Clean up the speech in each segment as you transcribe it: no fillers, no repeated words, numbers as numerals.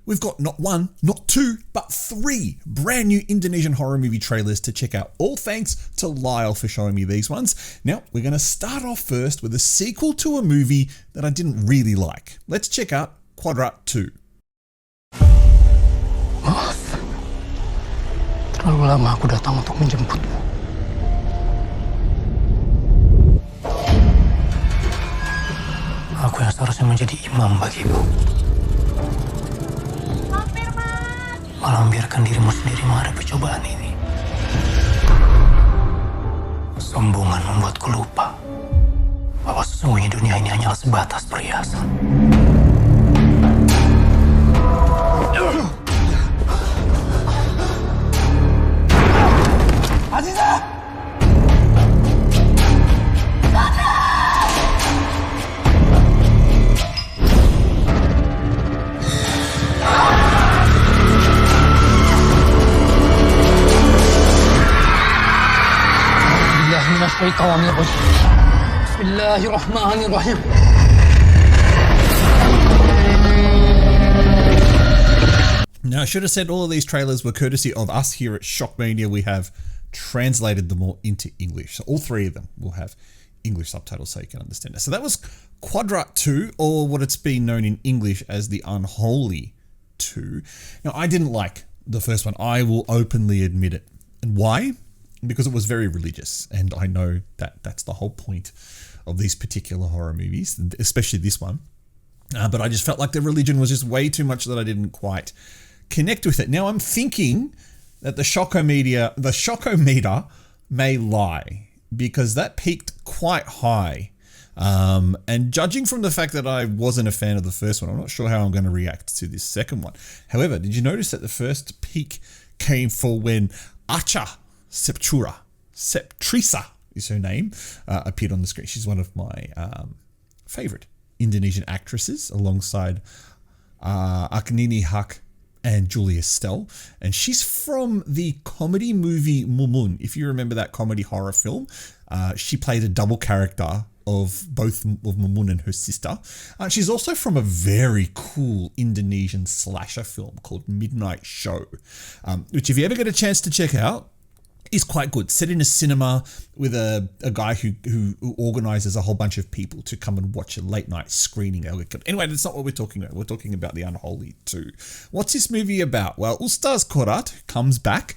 we've got not one, not two, but three brand new Indonesian horror movie trailers to check out. All thanks to Lyle for showing me these ones. Now, we're going to start off first with a sequel to a movie that I didn't really like. Let's check out Qodrat 2. Maaf, terlalu lama aku datang untuk menjemputmu. Aku yang seharusnya menjadi imam bagimu. Malah membiarkan dirimu sendiri menghadapi cobaan ini. Sombongan membuatku lupa bahwa sesungguhnya dunia ini hanyalah sebatas perhiasan. Aziza! Bismillahirrahmanirrahim. Now, I should have said all of these trailers were courtesy of us here at SHOCKMANIA. We have translated them all into English. So all three of them will have English subtitles so you can understand it. So that was Qodrat 2, or what it's been known in English as the Unholy 2. Now, I didn't like the first one. I will openly admit it. And why? Because it was very religious, and I know that that's the whole point of these particular horror movies, especially this one. But I just felt like the religion was just way too much that I didn't quite connect with it. Now I'm thinking that the Shockometer may lie, because that peaked quite high. And judging from the fact that I wasn't a fan of the first one, I'm not sure how I'm going to react to this second one. However, did you notice that the first peak came for when Acha, Septriasa is her name, appeared on the screen. She's one of my favorite Indonesian actresses, alongside Aknini Hak and Julia Stell. And she's from the comedy movie Mumun. If you remember that comedy horror film, she played a double character of both of Mumun and her sister. She's also from a very cool Indonesian slasher film called Midnight Show, which if you ever get a chance to check out, is quite good. Set in a cinema with a guy who organizes a whole bunch of people to come and watch a late night screening. Anyway, that's not what we're talking about. We're talking about the Unholy 2. What's this movie about? Well, Ustaz Qodrat comes back,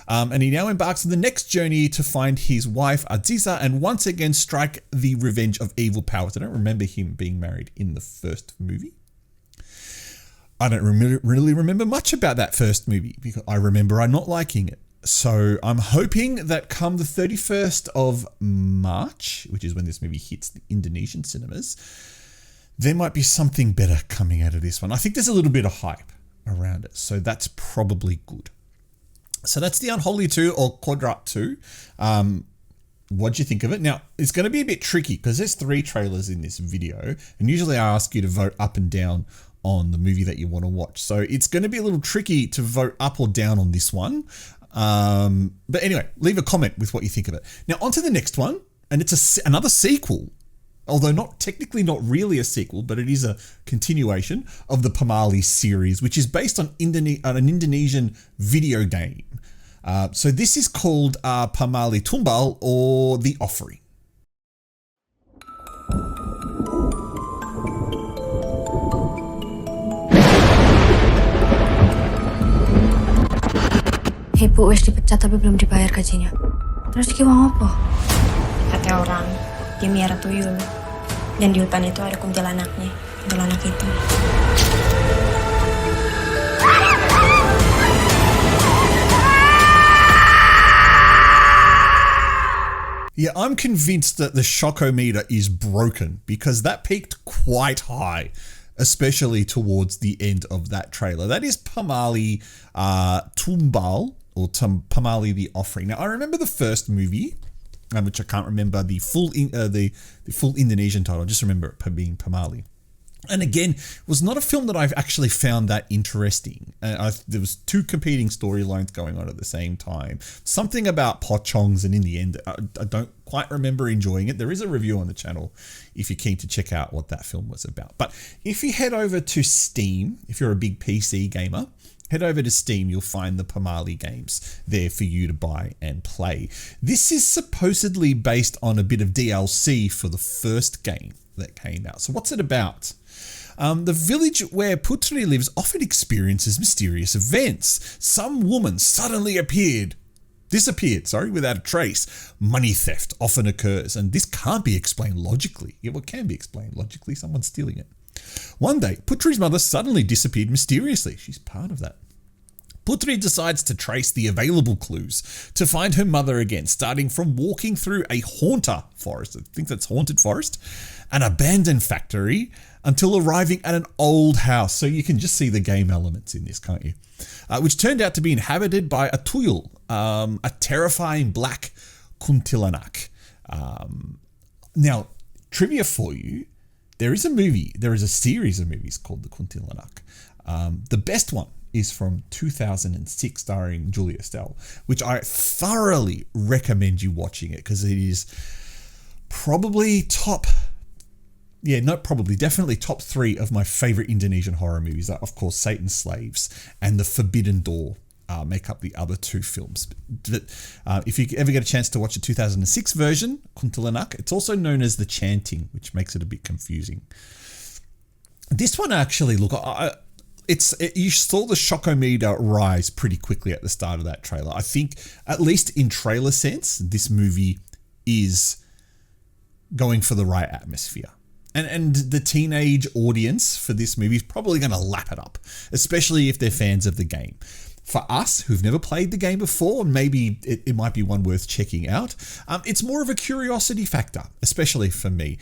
and he now embarks on the next journey to find his wife Aziza and once again strike the revenge of evil powers. I don't remember him being married in the first movie. I don't really remember much about that first movie, because I remember I'm not liking it. So I'm hoping that come the 31st of March, which is when this movie hits the Indonesian cinemas, there might be something better coming out of this one. I think there's a little bit of hype around it, so that's probably good. So that's the Unholy 2, or Qodrat 2. What'd you think of it? Now, it's going to be a bit tricky because there's 3 trailers in this video, and usually I ask you to vote up and down on the movie that you want to watch. So it's going to be a little tricky to vote up or down on this one. But anyway, leave a comment with what you think of it. Now on to the next one, and it's another sequel, although technically not really a sequel, but it is a continuation of the Pamali series, which is based on an Indonesian video game. So this is called Pamali Tumbal, or The Offering. Ibu wis dipecat tapi belum dibayar gajinya. Terus iki wong apa? Kata orang, dia miara tuyul. Dan di hutan itu ada kuntilanaknya. Kuntilanak itu. Yeah, I'm convinced that the Shockometer is broken, because that peaked quite high, especially towards the end of that trailer. That is Pamali Tumbal, or Pamali the Offering. Now, I remember the first movie, which I can't remember the full Indonesian title. I just remember it being Pamali. And again, it was not a film that I've actually found that interesting. There was two competing storylines going on at the same time. Something about pochongs, and in the end, I don't quite remember enjoying it. There is a review on the channel if you're keen to check out what that film was about. But if you head over to Steam, if you're a big PC gamer, head over to Steam, you'll find the Pamali games there for you to buy and play. This is supposedly based on a bit of DLC for the first game that came out. So what's it about? The village where Putri lives often experiences mysterious events. Some woman suddenly disappeared, without a trace. Money theft often occurs, and this can't be explained logically. Yeah, well, it can be explained logically. Someone's stealing it. One day, Putri's mother suddenly disappeared mysteriously. She's part of that. Putri decides to trace the available clues to find her mother again, starting from walking through a haunter forest, I think that's haunted forest, an abandoned factory, until arriving at an old house. So you can just see the game elements in this, can't you? Which turned out to be inhabited by a tuyul, a terrifying black kuntilanak. Now, trivia for you, there is a series of movies called The Kuntilanak. The best one is from 2006 starring Julia Stell, which I thoroughly recommend you watching it because it is probably definitely top 3 of my favorite Indonesian horror movies. Of course, Satan's Slaves and The Forbidden Door make up the other 2 films. But if you ever get a chance to watch the 2006 version, Kuntilanak, it's also known as The Chanting, which makes it a bit confusing. This one actually, look, you saw the shockometer rise pretty quickly at the start of that trailer. I think, at least in trailer sense, this movie is going for the right atmosphere. And the teenage audience for this movie is probably going to lap it up, especially if they're fans of the game. For us, who've never played the game before, maybe it might be one worth checking out. It's more of a curiosity factor, especially for me.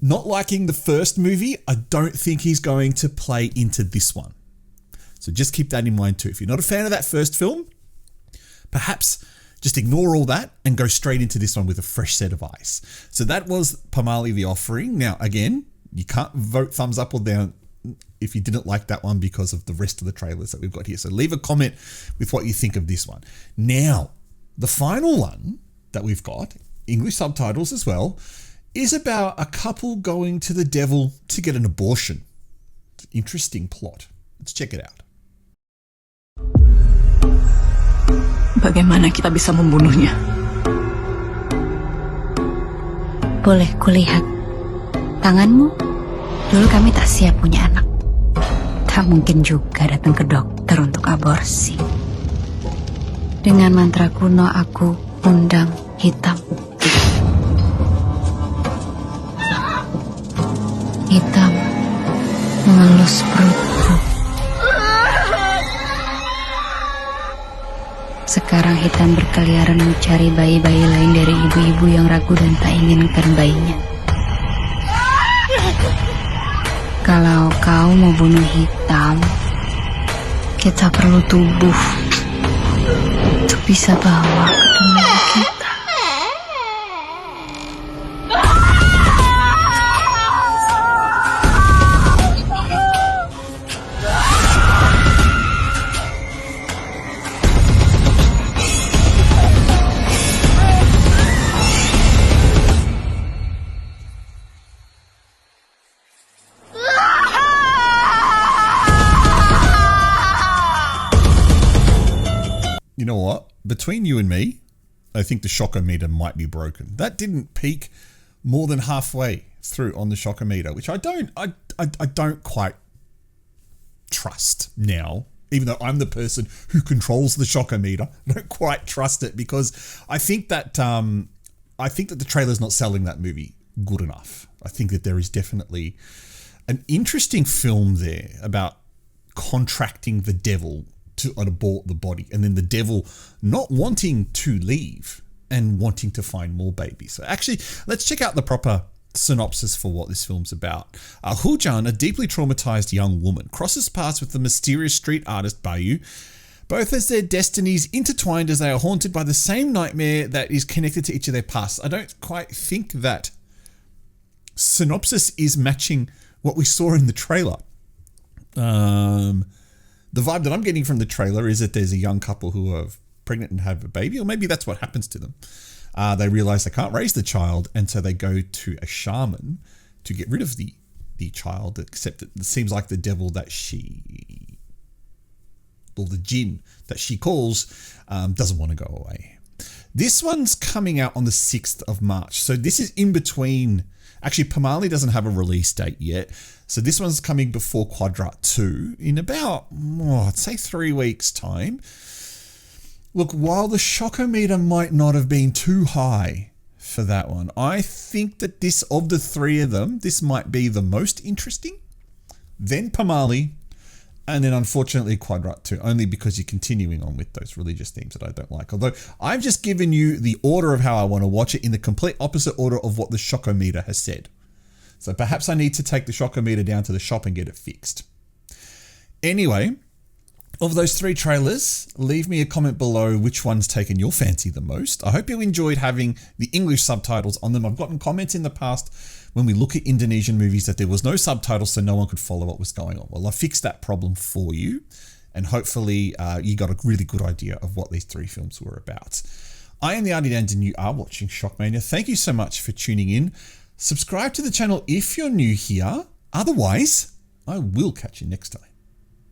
Not liking the first movie, I don't think he's going to play into this one. So just keep that in mind too. If you're not a fan of that first film, perhaps just ignore all that and go straight into this one with a fresh set of eyes. So that was Pamali the Offering. Now, again, you can't vote thumbs up or down if you didn't like that one because of the rest of the trailers that we've got here. So leave a comment with what you think of this one. Now, the final one that we've got, English subtitles as well, is about a couple going to the devil to get an abortion. It's an interesting plot. Let's check it out. Bagaimana kita bisa membunuhnya? Boleh kulihat tanganmu? Dulu kami tak siap punya anak. Tak mungkin juga datang ke dokter untuk aborsi. Dengan mantra kuno aku undang hitam. Hitam mengelus perutku. Sekarang hitam berkeliaran mencari bayi-bayi lain dari ibu-ibu yang ragu dan tak inginkan bayinya. Kalau kau mau bunuh hitam, kita perlu tubuh untuk bisa bawa ke dunia kita. You know what? Between you and me, I think the shockometer might be broken. That didn't peak more than halfway through on the shockometer, which I don't quite trust now. Even though I'm the person who controls the shockometer, I don't quite trust it because I think that the trailer's not selling that movie good enough. I think that there is definitely an interesting film there about contracting the devil to abort the body and then the devil not wanting to leave and wanting to find more babies. So actually, let's check out the proper synopsis for what this film's about. Hujan, a deeply traumatized young woman, crosses paths with the mysterious street artist Bayu, both as their destinies intertwined as they are haunted by the same nightmare that is connected to each of their pasts. I don't quite think that synopsis is matching what we saw in the trailer. The vibe that I'm getting from the trailer is that there's a young couple who are pregnant and have a baby, or maybe that's what happens to them. They realize they can't raise the child, and so they go to a shaman to get rid of the child, except it seems like the devil that the jinn that she calls doesn't want to go away. This one's coming out on the 6th of March. So this is in between. Actually, Pamali doesn't have a release date yet. So this one's coming before Qodrat 2 in about, I'd say 3 weeks' time. Look, while the Shockometer might not have been too high for that one, I think that this, of the three of them, this might be the most interesting. Then Pamali, and then unfortunately Qodrat 2, only because you're continuing on with those religious themes that I don't like. Although I've just given you the order of how I want to watch it in the complete opposite order of what the Shockometer has said. So perhaps I need to take the Shockometer down to the shop and get it fixed. Anyway, of those three trailers, leave me a comment below which one's taken your fancy the most. I hope you enjoyed having the English subtitles on them. I've gotten comments in the past when we look at Indonesian movies that there was no subtitles, so no one could follow what was going on. Well, I fixed that problem for you, and hopefully you got a really good idea of what these three films were about. I am the Artie Dans, and you are watching Shockmania. Thank you so much for tuning in. Subscribe to the channel if you're new here. Otherwise, I will catch you next time.